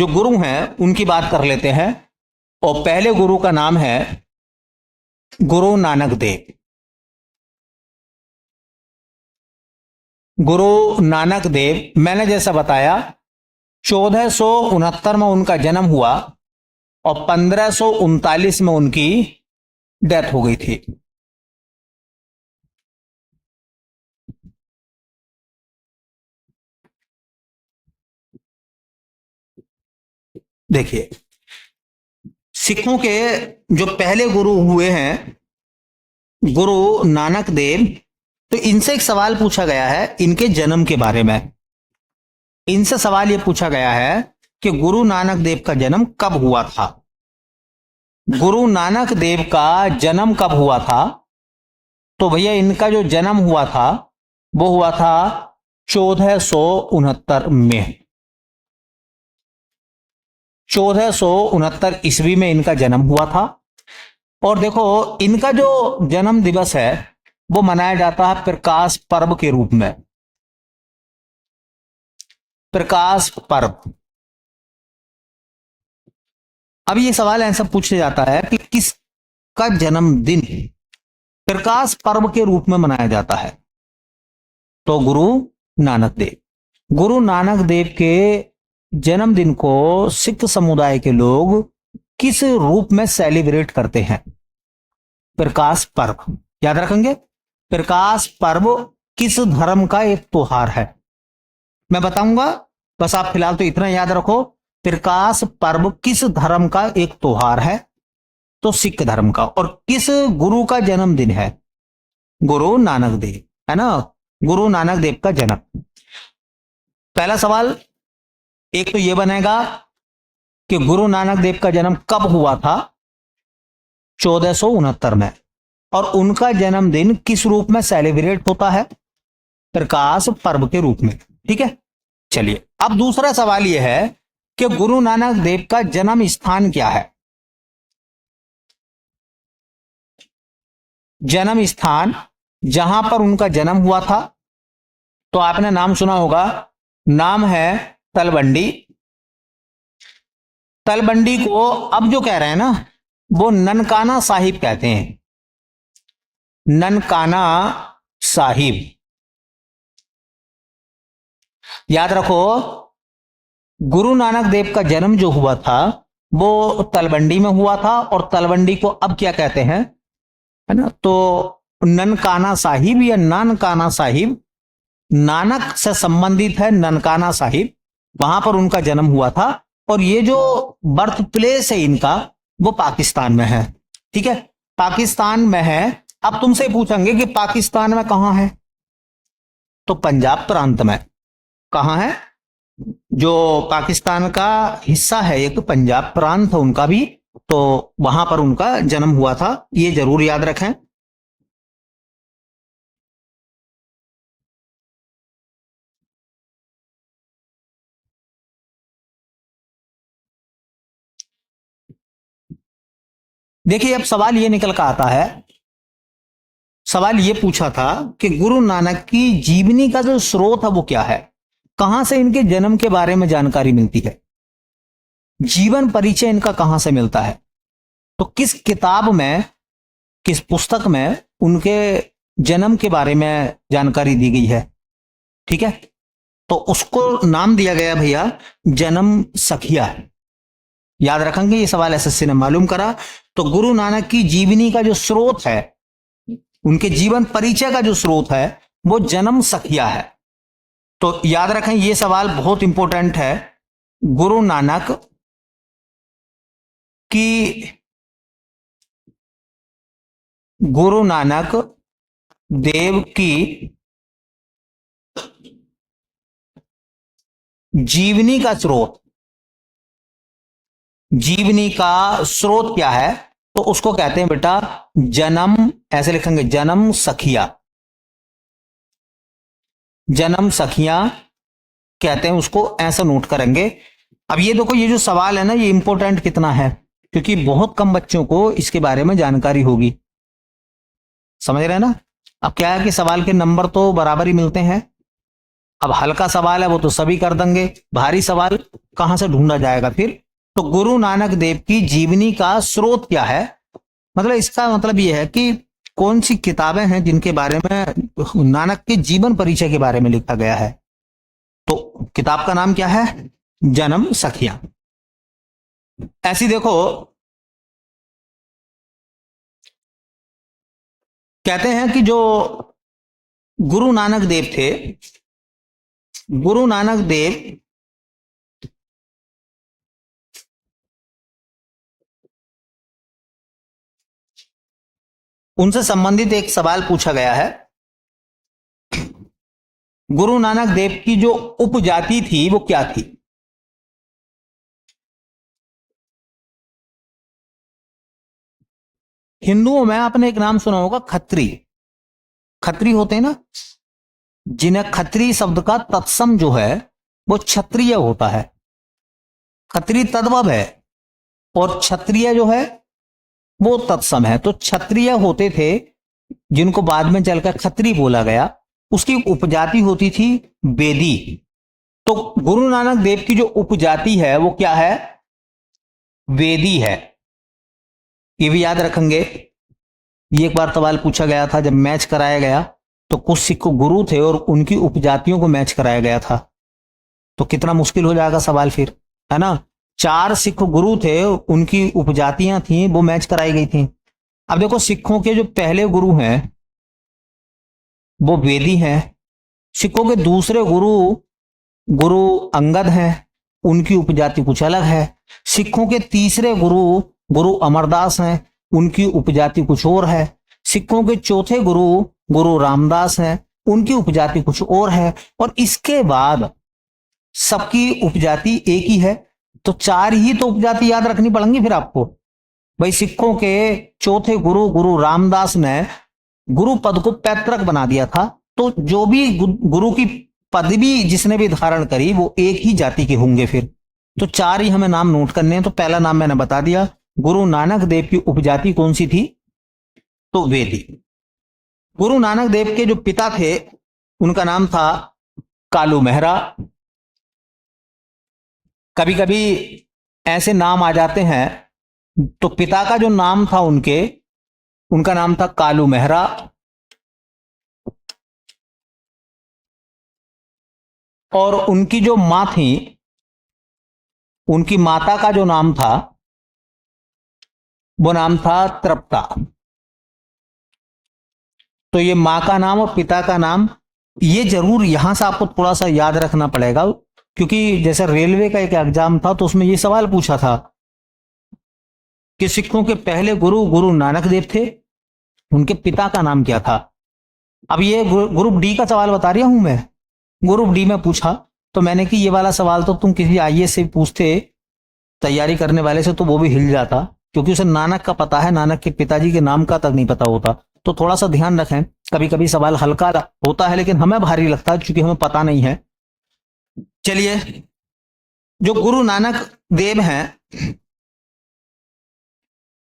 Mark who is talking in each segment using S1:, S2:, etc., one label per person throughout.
S1: जो गुरु हैं उनकी बात कर लेते हैं। और पहले गुरु का नाम है गुरु नानक देव। गुरु नानक देव, मैंने जैसा बताया 1469 में उनका जन्म हुआ और 1539 में उनकी डेथ हो गई थी। देखिए, सिखों के जो पहले गुरु हुए हैं गुरु नानक देव, तो इनसे एक सवाल पूछा गया है इनके जन्म के बारे में। इनसे सवाल यह पूछा गया है कि गुरु नानक देव का जन्म कब हुआ था। गुरु नानक देव का जन्म कब हुआ था? तो भैया इनका जो जन्म हुआ था वो हुआ था 1469 में। 1469 ईस्वी में इनका जन्म हुआ था। और देखो, इनका जो जन्म दिवस है वो मनाया जाता है प्रकाश पर्व के रूप में। प्रकाश पर्व। अब ये सवाल ऐसा पूछा जाता है कि किसका जन्मदिन प्रकाश पर्व के रूप में मनाया जाता है? तो गुरु नानक देव। गुरु नानक देव के जन्मदिन को सिख समुदाय के लोग किस रूप में सेलिब्रेट करते हैं? प्रकाश पर्व। याद रखेंगे, प्रकाश पर्व किस धर्म का एक त्योहार है? मैं बताऊंगा, बस आप फिलहाल तो इतना याद रखो, प्रकाश पर्व किस धर्म का एक त्योहार है? तो सिख धर्म का। और किस गुरु का जन्मदिन है? गुरु नानक देव, है ना। गुरु नानक देव का जन्म। पहला सवाल एक तो यह बनेगा कि गुरु नानक देव का जन्म कब हुआ था? 1469 में। और उनका जन्मदिन किस रूप में सेलिब्रेट होता है? प्रकाश पर्व के रूप में। ठीक है, चलिए अब दूसरा सवाल यह है कि गुरु नानक देव का जन्म स्थान क्या है? जन्म स्थान जहां पर उनका जन्म हुआ था, तो आपने नाम सुना होगा, नाम है तलवंडी। तलवंडी को अब जो कह रहे हैं ना वो ननकाना साहिब कहते हैं। ननकाना साहिब। याद रखो, गुरु नानक देव का जन्म जो हुआ था वो तलवंडी में हुआ था। और तलवंडी को अब क्या कहते हैं, है ना, तो ननकाना साहिब या नानकाना साहिब, नानक से संबंधित है ननकाना साहिब, वहां पर उनका जन्म हुआ था। और ये जो बर्थ प्लेस है इनका वो पाकिस्तान में है। ठीक है, पाकिस्तान में है। अब तुमसे पूछेंगे कि पाकिस्तान में कहां है? तो पंजाब प्रांत में। कहां है? जो पाकिस्तान का हिस्सा है एक पंजाब प्रांत है उनका भी, तो वहां पर उनका जन्म हुआ था। ये जरूर याद रखें। देखिए, अब सवाल ये निकल कर आता है, सवाल ये पूछा था कि गुरु नानक की जीवनी का जो स्रोत है वो क्या है? कहां से इनके जन्म के बारे में जानकारी मिलती है? जीवन परिचय इनका कहां से मिलता है? तो किस किताब में, किस पुस्तक में उनके जन्म के बारे में जानकारी दी गई है? ठीक है, तो उसको नाम दिया गया भैया जन्म सखिया। याद रखेंगे, ये सवाल एसएससी ने मालूम करा। तो गुरु नानक की जीवनी का जो स्रोत है, उनके जीवन परिचय का जो स्रोत है वो जन्म सखिया है। तो याद रखें, ये सवाल बहुत इंपॉर्टेंट है। गुरु नानक की, गुरु नानक देव की जीवनी का स्रोत, जीवनी का स्रोत क्या है? तो उसको कहते हैं बेटा जन्म, ऐसे लिखेंगे जन्म सखिया। जन्म सखिया कहते हैं उसको, ऐसा नोट करेंगे। अब ये देखो, ये जो सवाल है ना ये इंपॉर्टेंट कितना है, क्योंकि बहुत कम बच्चों को इसके बारे में जानकारी होगी। समझ रहे हैं ना। अब क्या है कि सवाल के नंबर तो बराबर ही मिलते हैं, अब हल्का सवाल है वो तो सभी कर देंगे, भारी सवाल कहां से ढूंढा जाएगा फिर। तो गुरु नानक देव की जीवनी का स्रोत क्या है, मतलब इसका मतलब यह है कि कौन सी किताबें हैं जिनके बारे में नानक के जीवन परिचय के बारे में लिखा गया है। तो किताब का नाम क्या है, जन्म सखियां। ऐसी देखो, कहते हैं कि जो गुरु नानक देव थे, गुरु नानक देव उनसे संबंधित एक सवाल पूछा गया है। गुरु नानक देव की जो उपजाति थी वो क्या थी। हिंदुओं में आपने एक नाम सुना होगा, खत्री। खत्री होते हैं ना, जिन्हें खत्री शब्द का तत्सम जो है वो क्षत्रिय होता है। खत्री तद्भव है और क्षत्रिय जो है वो तत्सम है। तो क्षत्रिय होते थे जिनको बाद में चलकर खत्री बोला गया, उसकी उपजाति होती थी बेदी। तो गुरु नानक देव की जो उपजाति है वो क्या है, वेदी है। ये भी याद रखेंगे। ये एक बार सवाल पूछा गया था जब मैच कराया गया, तो कुछ सिख गुरु थे और उनकी उपजातियों को मैच कराया गया था, तो कितना मुश्किल हो जाएगा सवाल फिर, है ना। 4 सिख गुरु थे, उनकी उपजातियां थी, वो मैच कराई गई थी। अब देखो, सिखों के जो पहले गुरु हैं वो वेदी हैं। सिखों के दूसरे गुरु गुरु अंगद हैं, उनकी उपजाति कुछ अलग है। सिखों के तीसरे गुरु गुरु अमरदास हैं, उनकी उपजाति कुछ और है। सिखों के चौथे गुरु गुरु रामदास हैं, उनकी उपजाति कुछ और है। और इसके बाद सबकी उपजाति एक ही है। तो 4 ही तो उपजाति याद रखनी पड़ेंगी फिर आपको। भाई, सिखों के चौथे गुरु गुरु रामदास ने गुरु पद को पैतृक बना दिया था, तो जो भी गुरु की पदवी जिसने भी धारण करी वो एक ही जाति के होंगे फिर। तो 4 ही हमें नाम नोट करने हैं। तो पहला नाम मैंने बता दिया, गुरु नानक देव की उपजाति कौन सी थी, तो वेदी। गुरु नानक देव के जो पिता थे उनका नाम था कालू मेहरा। कभी कभी ऐसे नाम आ जाते हैं, तो पिता का जो नाम था उनका नाम था कालू मेहरा, और उनकी जो मां थी, उनकी माता का जो नाम था वो नाम था तृप्ता। तो ये मां का नाम और पिता का नाम, ये जरूर यहां से आपको थोड़ा सा याद रखना पड़ेगा, क्योंकि जैसे रेलवे का एक एग्जाम था तो उसमें ये सवाल पूछा था कि सिखों के पहले गुरु गुरु नानक देव थे, उनके पिता का नाम क्या था। अब ये ग्रुप डी का सवाल बता रहा हूं मैं। ग्रुप डी में पूछा तो मैंने कि ये वाला सवाल तो तुम किसी आईएएस से पूछते तैयारी करने वाले से तो वो भी हिल जाता, क्योंकि उसे नानक का पता है, नानक के पिताजी के नाम का तक नहीं पता होता। तो थोड़ा सा ध्यान रखें, कभी कभी सवाल हल्का होता है लेकिन हमें भारी लगता है क्योंकि हमें पता नहीं है। चलिए, जो गुरु नानक देव हैं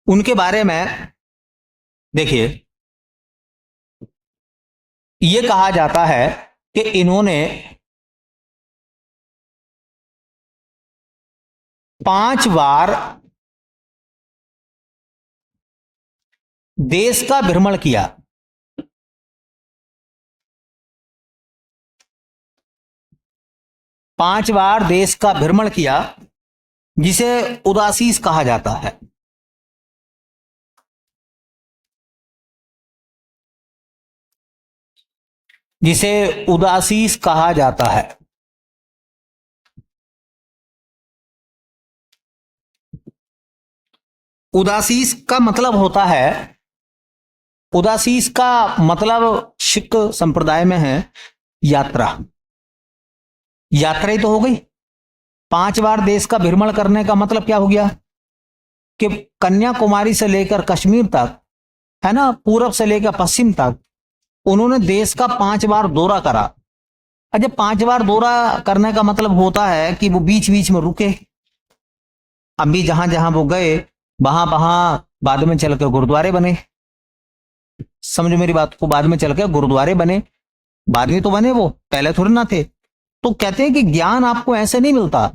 S1: उनके बारे में देखिए, यह कहा जाता है कि इन्होंने 5 बार देश का भ्रमण किया। 5 बार देश का भ्रमण किया, जिसे उदासीस कहा जाता है। जिसे उदासीस कहा जाता है। उदासीस का मतलब होता है, उदासीस का मतलब सिख संप्रदाय में है यात्रा। यात्रा ही तो हो गई। 5 बार देश का भ्रमण करने का मतलब क्या हो गया कि कन्याकुमारी से लेकर कश्मीर तक, है ना, पूरब से लेकर पश्चिम तक उन्होंने देश का 5 बार दौरा करा। अच्छा, 5 बार दौरा करने का मतलब होता है कि वो बीच बीच में रुके। अभी जहां जहां वो गए वहां वहां बाद में चलकर गुरुद्वारे बने। समझो मेरी बात को, बाद में चलकर गुरुद्वारे बने। बाद में तो बने, वो पहले थोड़े ना थे। तो कहते हैं कि ज्ञान आपको ऐसे नहीं मिलता,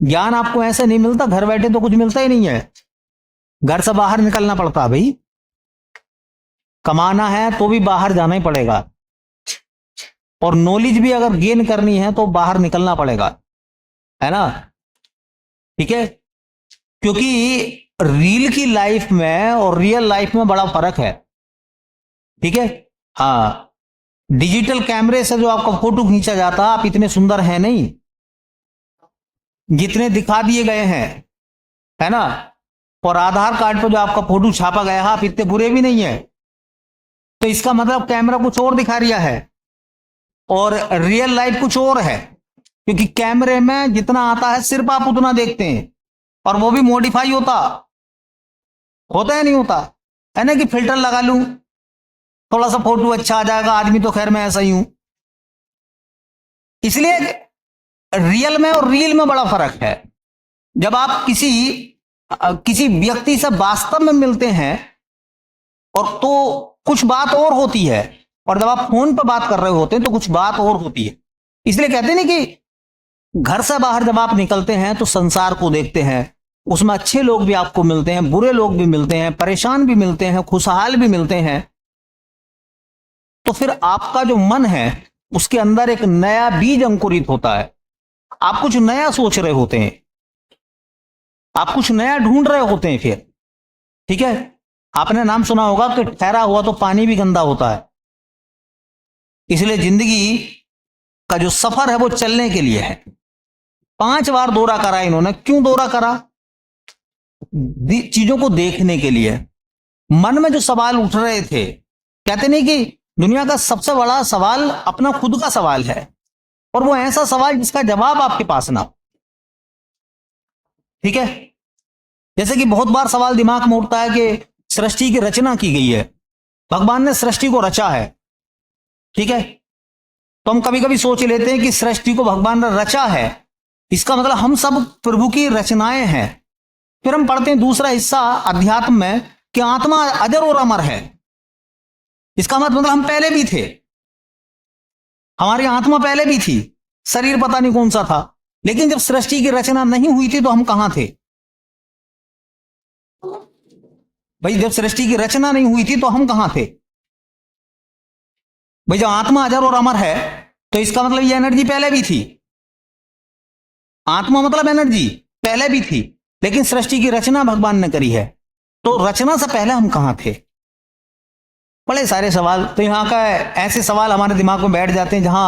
S1: ज्ञान आपको ऐसे नहीं मिलता, घर बैठे तो कुछ मिलता ही नहीं है, घर से बाहर निकलना पड़ता भाई। कमाना है तो भी बाहर जाना ही पड़ेगा, और नॉलेज भी अगर गेन करनी है तो बाहर निकलना पड़ेगा, है ना। ठीक है, क्योंकि रील की लाइफ में और रियल लाइफ में बड़ा फर्क है। ठीक है, हाँ, डिजिटल कैमरे से जो आपका फोटो खींचा जाता है, आप इतने सुंदर हैं नहीं जितने दिखा दिए गए हैं, है ना। और आधार कार्ड पर जो आपका फोटो छापा गया है, आप इतने बुरे भी नहीं है। तो इसका मतलब कैमरा कुछ और दिखा रहा है और रियल लाइफ कुछ और है, क्योंकि कैमरे में जितना आता है सिर्फ आप उतना देखते हैं, और वो भी मॉडिफाई होता है नहीं होता, है ना, कि फिल्टर लगा लूं थोड़ा सा फोटो अच्छा आ जाएगा, आदमी तो खैर मैं ऐसा ही हूं। इसलिए रियल में और रील में बड़ा फर्क है। जब आप किसी व्यक्ति से वास्तव में मिलते हैं और तो कुछ बात और होती है, और जब आप फोन पर बात कर रहे होते हैं तो कुछ बात और होती है। इसलिए कहते हैं ना कि घर से बाहर जब आप निकलते हैं तो संसार को देखते हैं, उसमें अच्छे लोग भी आपको मिलते हैं, बुरे लोग भी मिलते हैं, परेशान भी मिलते हैं, खुशहाल भी मिलते हैं। तो फिर आपका जो मन है उसके अंदर एक नया बीज अंकुरित होता है, आप कुछ नया सोच रहे होते हैं, आप कुछ नया ढूंढ रहे होते हैं फिर। ठीक है, आपने नाम सुना होगा कि ठहरा हुआ तो पानी भी गंदा होता है। इसलिए जिंदगी का जो सफर है वो चलने के लिए है। 5 बार दौरा करा इन्होंने, क्यों दौरा करा? चीजों को देखने के लिए। मन में जो सवाल उठ रहे थे, कहते नहीं कि दुनिया का सबसे बड़ा सवाल अपना खुद का सवाल है, और वो ऐसा सवाल जिसका जवाब आपके पास ना हो। ठीक है, जैसे कि बहुत बार सवाल दिमाग में उठता है कि सृष्टि की रचना की गई है, भगवान ने सृष्टि को रचा है। ठीक है, तो हम कभी कभी सोच लेते हैं कि सृष्टि को भगवान ने रचा है, इसका मतलब हम सब प्रभु की रचनाएं हैं। फिर हम पढ़ते हैं दूसरा हिस्सा अध्यात्म में कि आत्मा अजर और अमर है। इसका मतलब हम पहले भी थे, हमारी आत्मा पहले भी थी, शरीर पता नहीं कौन सा था, लेकिन जब सृष्टि की रचना नहीं हुई थी तो हम कहां थे भाई? जब सृष्टि की रचना नहीं हुई थी तो हम कहां थे भाई? जब आत्मा अजर और अमर है तो इसका मतलब ये एनर्जी पहले भी थी। आत्मा मतलब एनर्जी पहले भी थी, लेकिन सृष्टि की रचना भगवान ने करी है, तो रचना से पहले हम कहां थे? बड़े सारे सवाल। तो यहां का ऐसे सवाल हमारे दिमाग में बैठ जाते हैं जहां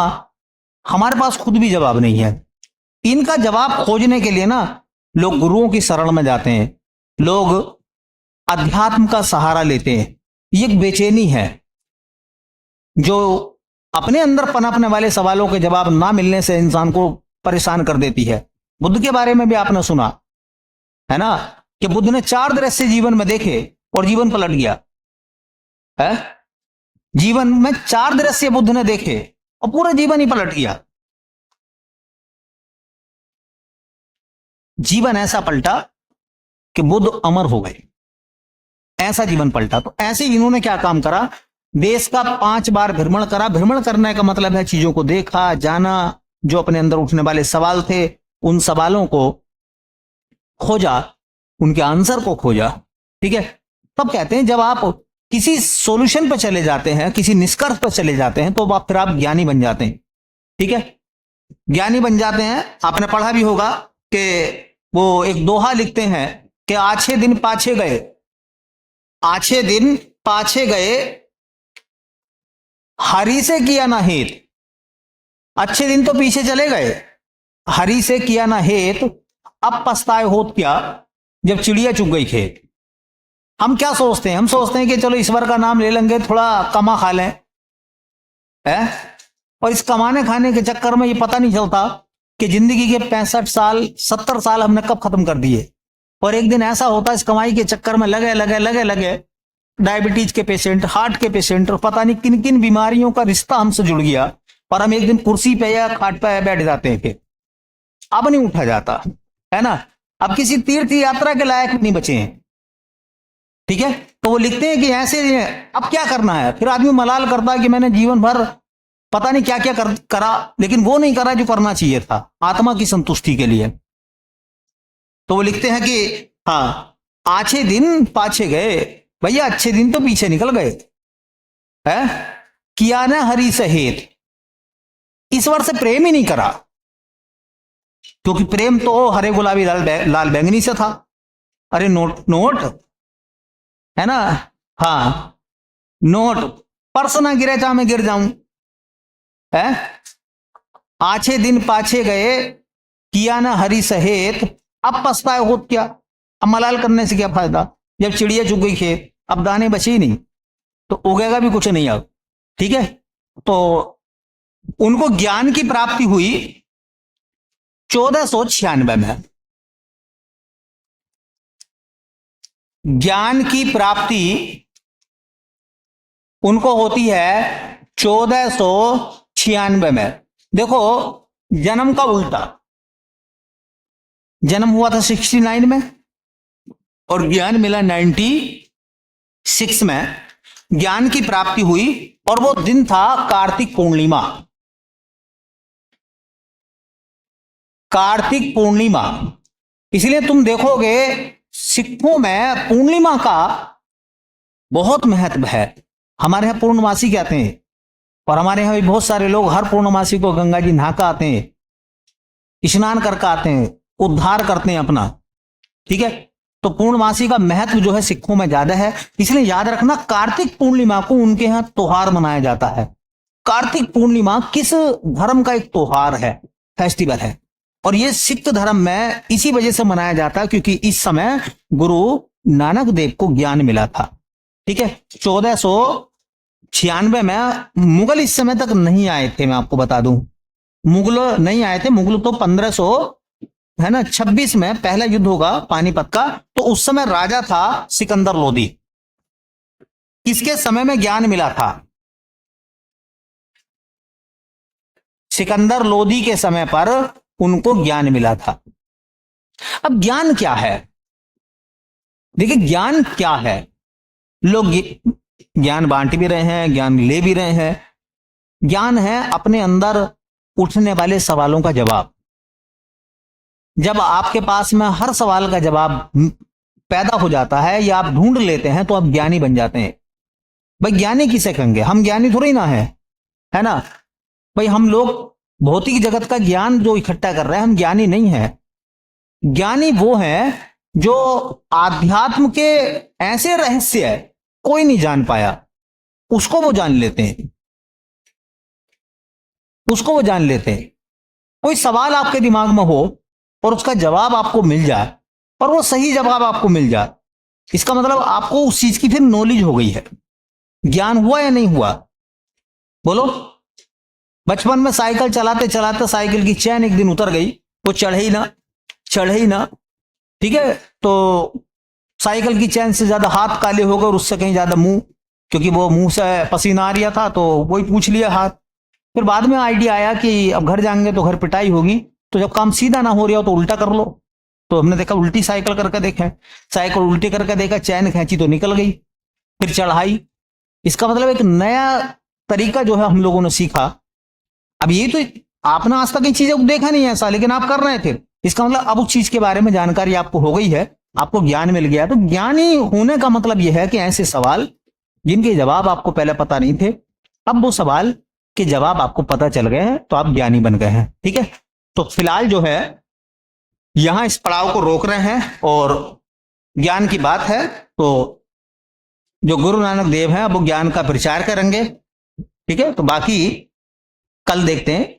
S1: हमारे पास खुद भी जवाब नहीं है। इनका जवाब खोजने के लिए ना लोग गुरुओं की शरण में जाते हैं, लोग अध्यात्म का सहारा लेते हैं। ये एक बेचैनी है जो अपने अंदर पनपने वाले सवालों के जवाब ना मिलने से इंसान को परेशान कर देती है। बुद्ध के बारे में भी आपने सुना है ना, कि बुद्ध ने 4 दृश्य जीवन में देखे और जीवन पलट गया है। जीवन में 4 दृश्य बुद्ध ने देखे और पूरा जीवन ही पलट गया। जीवन ऐसा पलटा कि बुद्ध अमर हो गए, ऐसा जीवन पलटा। तो ऐसे ही इन्होंने क्या काम करा, देश का 5 बार भ्रमण करा। भ्रमण करने का मतलब है चीजों को देखा, जाना, जो अपने अंदर उठने वाले सवाल थे उन सवालों को खोजा, उनके आंसर को खोजा। ठीक है, तब कहते हैं जब आप किसी सॉल्यूशन पर चले जाते हैं, किसी निष्कर्ष पर चले जाते हैं, तो फिर आप ज्ञानी बन जाते हैं। ठीक है, ज्ञानी बन जाते हैं। आपने पढ़ा भी होगा कि वो एक दोहा लिखते हैं कि आछे दिन पाछे गए, आछे दिन पाछे गए, हरि से किया ना हेत। अच्छे दिन तो पीछे चले गए, हरि से किया ना हेत, अब पछताए होत क्या जब चिड़िया चुग गई खेत। हम क्या सोचते हैं? हम सोचते हैं कि चलो ईश्वर का नाम ले लेंगे, थोड़ा कमा खा लें, है? और इस कमाने खाने के चक्कर में ये पता नहीं चलता कि जिंदगी के 65 साल 70 साल हमने कब खत्म कर दिए। और एक दिन ऐसा होता है इस कमाई के चक्कर में लगे डायबिटीज के पेशेंट, हार्ट के पेशेंट, और पता नहीं किन किन बीमारियों का रिश्ता हमसे जुड़ गया, और हम एक दिन कुर्सी पे या खाट पे बैठ जाते हैं, फिर अब नहीं उठा जाता, है ना। अब किसी तीर्थ यात्रा के लायक नहीं बचे हैं। ठीक है, तो वो लिखते हैं कि ऐसे अब क्या करना है। फिर आदमी मलाल करता है कि मैंने जीवन भर पता नहीं क्या क्या करा, लेकिन वो नहीं करा जो करना चाहिए था आत्मा की संतुष्टि के लिए। तो वो लिखते हैं कि हाँ, आछे दिन पाछे गए। भैया अच्छे दिन तो पीछे निकल गए है, किया ना हरि सहेत, ईश्वर से प्रेम ही नहीं करा, क्योंकि प्रेम तो हरे गुलाबी लाल बैंगनी से था। अरे नोट नोट है ना, हाँ नोट, पर्स ना गिरे चाहे मैं गिर जाऊं है। आछे दिन पाछे गए, किया ना हरि सहेत, अब पछताए होत क्या, अब मलाल करने से क्या फायदा, जब चिड़िया चुग गई खेत, अब दाने बचे ही नहीं तो उगेगा भी कुछ नहीं अब। ठीक है, तो उनको ज्ञान की प्राप्ति हुई 1496 में। ज्ञान की प्राप्ति उनको होती है 1496 में। देखो जन्म का उल्टा, जन्म हुआ था 69 में और ज्ञान मिला 96 में। ज्ञान की प्राप्ति हुई और वो दिन था कार्तिक पूर्णिमा। कार्तिक पूर्णिमा, इसलिए तुम देखोगे सिखों में पूर्णिमा का बहुत महत्व है। हमारे यहां पूर्णमासी कहते हैं और हमारे यहां भी बहुत सारे लोग हर पूर्णमासी को गंगा जी नहा कर आते हैं, स्नान करके आते हैं, उद्धार करते हैं अपना। ठीक है, तो पूर्णमासी का महत्व जो है सिखों में ज्यादा है, इसलिए याद रखना कार्तिक पूर्णिमा को उनके यहां त्योहार मनाया जाता है। कार्तिक पूर्णिमा किस धर्म का एक त्योहार है, फेस्टिवल है, और ये सिख धर्म में इसी वजह से मनाया जाता है क्योंकि इस समय गुरु नानक देव को ज्ञान मिला था। ठीक है, 1496 में मुगल इस समय तक नहीं आए थे, मैं आपको बता दूं, मुगल नहीं आए थे। मुगल तो 1500 है ना 26 में पहला युद्ध होगा पानीपत का, तो उस समय राजा था सिकंदर लोदी। किसके समय में ज्ञान मिला था? सिकंदर लोदी के समय पर उनको ज्ञान मिला था। अब ज्ञान क्या है? देखिए ज्ञान क्या है, लोग ज्ञान बांट भी रहे हैं, ज्ञान ले भी रहे हैं। ज्ञान है अपने अंदर उठने वाले सवालों का जवाब। जब आपके पास में हर सवाल का जवाब पैदा हो जाता है या आप ढूंढ लेते हैं तो आप ज्ञानी बन जाते हैं। भाई ज्ञानी किसे कहेंगे, हम ज्ञानी थोड़ी ना है ना भाई। हम लोग भौतिक जगत का ज्ञान जो इकट्ठा कर रहे हैं, हम ज्ञानी नहीं है। ज्ञानी वो है जो आध्यात्म के ऐसे रहस्य कोई नहीं जान पाया, उसको वो जान लेते हैं, उसको वो जान लेते हैं। कोई सवाल आपके दिमाग में हो और उसका जवाब आपको मिल जाए और वो सही जवाब आपको मिल जाए, इसका मतलब आपको उस चीज की फिर नॉलेज हो गई है। ज्ञान हुआ या नहीं हुआ, बोलो? बचपन में साइकिल चलाते चलाते साइकिल की चैन एक दिन उतर गई, वो चढ़े ही ना। ठीक है, तो साइकिल की चैन से ज्यादा हाथ काले हो गए और उससे कहीं ज्यादा मुंह, क्योंकि वो मुंह से पसीना आ रहा था तो वही पूछ लिया हाथ। फिर बाद में आइडिया आया कि अब घर जाएंगे तो घर पिटाई होगी, तो जब काम सीधा ना हो रहा हो तो उल्टा कर लो। तो हमने देखा उल्टी साइकिल करके देखा, साइकिल उल्टी करके देखा, चैन खींची तो निकल गई, फिर चढ़ाई। इसका मतलब एक नया तरीका जो है हम लोगों ने सीखा। अब ये तो आपने आज तक ये चीजें देखा नहीं है ऐसा, लेकिन आप कर रहे हैं। फिर इसका मतलब अब उस चीज के बारे में जानकारी आपको हो गई है, आपको ज्ञान मिल गया। तो ज्ञानी होने का मतलब यह है कि ऐसे सवाल जिनके जवाब आपको पहले पता नहीं थे, अब वो सवाल के जवाब आपको पता चल गए हैं, तो आप ज्ञानी बन गए हैं। ठीक है, तो फिलहाल जो है यहां इस पड़ाव को रोक रहे हैं और ज्ञान की बात है तो जो गुरु नानक देव हैं वो ज्ञान का प्रचार करेंगे। ठीक है, तो बाकी कल देखते हैं